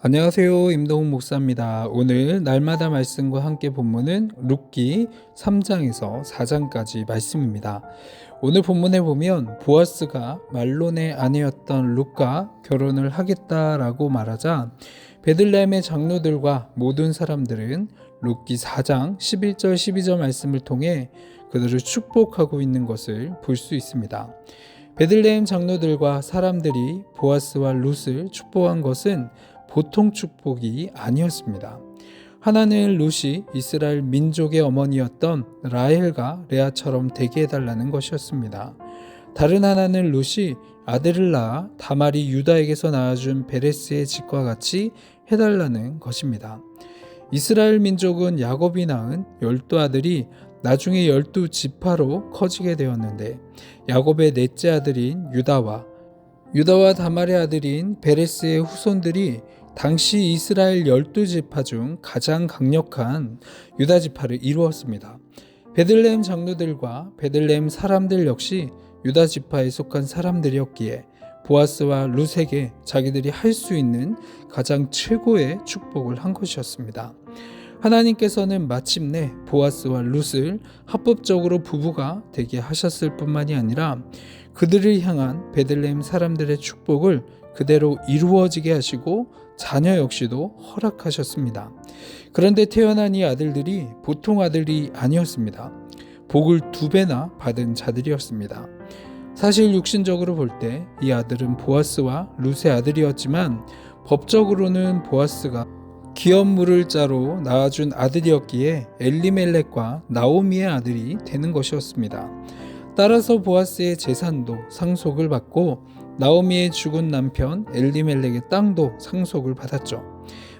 안녕하세요. 임동훈 목사입니다. 오늘 날마다 말씀과 함께 본문은 룻기 3장에서 4장까지 말씀입니다. 오늘 본문에 보면 보아스가 말론의 아내였던 룻과 결혼을 하겠다라고 말하자 베들레헴의 장로들과 모든 사람들은 룻기 4장 11절 12절 말씀을 통해 그들을 축복하고 있는 것을 볼 수 있습니다. 베들레헴 장로들과 사람들이 보아스와 룻을 축복한 것은 보통 축복이 아니었습니다. 하나는 룻이 이스라엘 민족의 어머니였던 라헬과 레아처럼 되게 해달라는 것이었습니다. 다른 하나는 룻이 아들을 낳아 다말이 유다에게서 낳아준 베레스의 집과 같이 해달라는 것입니다. 이스라엘 민족은 야곱이 낳은 12아들이 나중에 12지파로 커지게 되었는데 야곱의 넷째 아들인 유다와 다말의 아들인 베레스의 후손들이 당시 이스라엘 12지파 중 가장 강력한 유다지파를 이루었습니다. 베들레헴 장로들과 베들레헴 사람들 역시 유다지파에 속한 사람들이었기에 보아스와 룻에게 자기들이 할 수 있는 가장 최고의 축복을 한 것이었습니다. 하나님께서는 마침내 보아스와 룻을 합법적으로 부부가 되게 하셨을 뿐만이 아니라 그들을 향한 베들레헴 사람들의 축복을 그대로 이루어지게 하시고 자녀 역시도 허락하셨습니다. 그런데 태어난 이 아들들이 보통 아들이 아니었습니다. 복을 2배나 받은 자들이었습니다. 사실 육신적으로 볼 때 이 아들은 보아스와 룻의 아들이었지만 법적으로는 보아스가 기업 물을 자로 낳아준 아들이었기에 엘리멜렉과 나오미의 아들이 되는 것이었습니다. 따라서 보아스의 재산도 상속을 받고 나오미의 죽은 남편 엘리멜렉의 땅도 상속을 받았죠.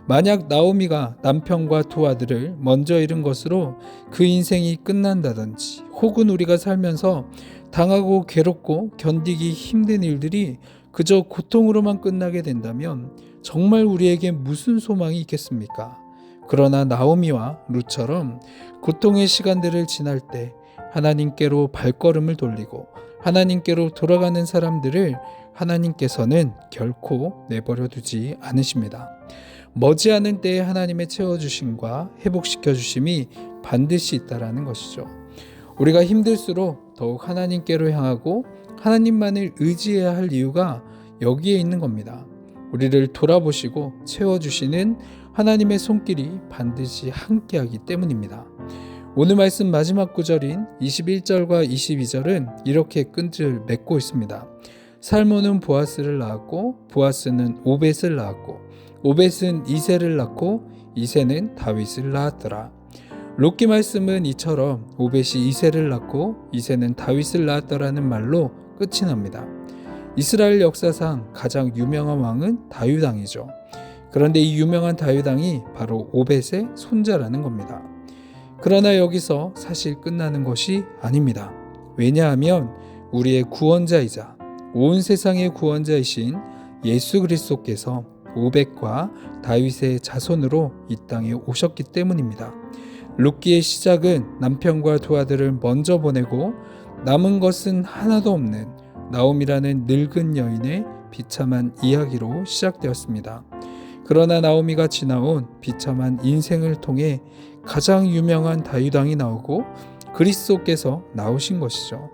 만약 나오미가 남편과 2아들을 먼저 잃은 것으로 그 인생이 끝난다든지 혹은 우리가 살면서 당하고 괴롭고 견디기 힘든 일들이 그저 고통으로만 끝나게 된다면 정말 우리에게 무슨 소망이 있겠습니까? 그러나 나오미와 룻처럼 고통의 시간들을 지날 때 하나님께로 발걸음을 돌리고 하나님께로 돌아가는 사람들을 하나님께서는 결코 내버려 두지 않으십니다. 머지않은 때에 하나님의 채워주심과 회복시켜주심이 반드시 있다라는 것이죠. 우리가 힘들수록 더욱 하나님께로 향하고 하나님만을 의지해야 할 이유가 여기에 있는 겁니다. 우리를 돌아보시고 채워주시는 하나님의 손길이 반드시 함께하기 때문입니다. 오늘 말씀 마지막 구절인 21절과 22절은 이렇게 끈을 맺고 있습니다. 살몬은 보아스를 낳았고 보아스는 오벳을 낳았고 오벳은 이새를 낳고 이새는 다윗을 낳았더라. 룻기 말씀은 이처럼 오벳이 이새를 낳고 이새는 다윗을 낳았더라는 말로 끝이 납니다. 이스라엘 역사상 가장 유명한 왕은 다윗 왕이죠. 그런데 이 유명한 다윗 왕이 바로 오벳의 손자라는 겁니다. 그러나 여기서 사실 끝나는 것이 아닙니다. 왜냐하면 우리의 구원자이자 온 세상의 구원자이신 예수 그리스도께서 오벳과 다윗의 자손으로 이 땅에 오셨기 때문입니다. 룻기의 시작은 남편과 2아들을 먼저 보내고 남은 것은 하나도 없는 나오미라는 늙은 여인의 비참한 이야기로 시작되었습니다. 그러나 나오미가 지나온 비참한 인생을 통해 가장 유명한 다윗 왕이 나오고 그리스도께서 나오신 것이죠.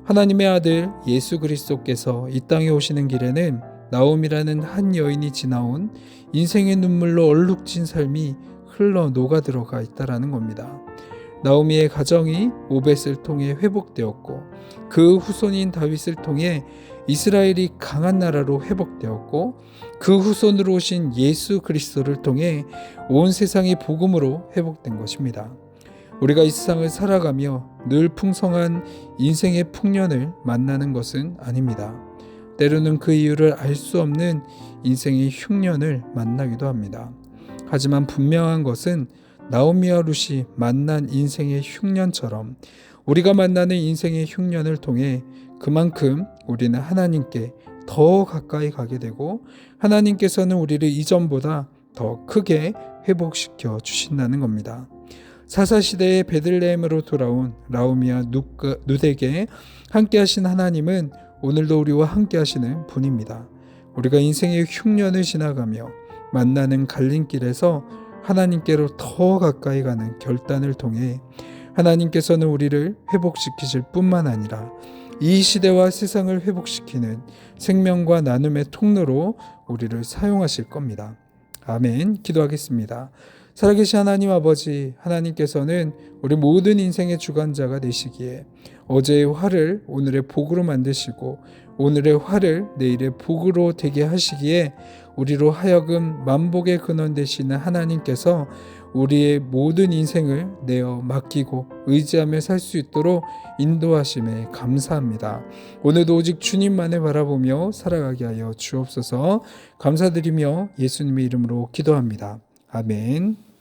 하나님의 아들 예수 그리스도께서 이 땅에 오시는 길에는 나오미라는 한 여인이 지나온 인생의 눈물로 얼룩진 삶이 흘러 녹아 들어가 있다라는 겁니다. 나오미의 가정이 오벳을 통해 회복되었고 그 후손인 다윗을 통해 이스라엘이 강한 나라로 회복되었고 그 후손으로 오신 예수 그리스도를 통해 온 세상이 복음으로 회복된 것입니다. 우리가 이 세상을 살아가며 늘 풍성한 인생의 풍년을 만나는 것은 아닙니다. 때로는 그 이유를 알 수 없는 인생의 흉년을 만나기도 합니다. 하지만 분명한 것은 나오미와 룻이 만난 인생의 흉년처럼 우리가 만나는 인생의 흉년을 통해 그만큼 우리는 하나님께 더 가까이 가게 되고 하나님께서는 우리를 이전보다 더 크게 회복시켜 주신다는 겁니다. 사사시대의 베들레헴으로 돌아온 나오미와 룻에게 함께 하신 하나님은 오늘도 우리와 함께 하시는 분입니다. 우리가 인생의 흉년을 지나가며 만나는 갈림길에서 하나님께로 더 가까이 가는 결단을 통해 하나님께서는 우리를 회복시키실 뿐만 아니라 이 시대와 세상을 회복시키는 생명과 나눔의 통로로 우리를 사용하실 겁니다. 아멘. 기도하겠습니다. 살아계신 하나님 아버지, 하나님께서는 우리 모든 인생의 주관자가 되시기에 어제의 화를 오늘의 복으로 만드시고 오늘의 화를 내일의 복으로 되게 하시기에 우리로 하여금 만복의 근원 되시는 하나님께서 우리의 모든 인생을 내어 맡기고 의지하며 살 수 있도록 인도하심에 감사합니다. 오늘도 오직 주님만을 바라보며 살아가게 하여 주옵소서. 감사드리며 예수님의 이름으로 기도합니다. 아멘.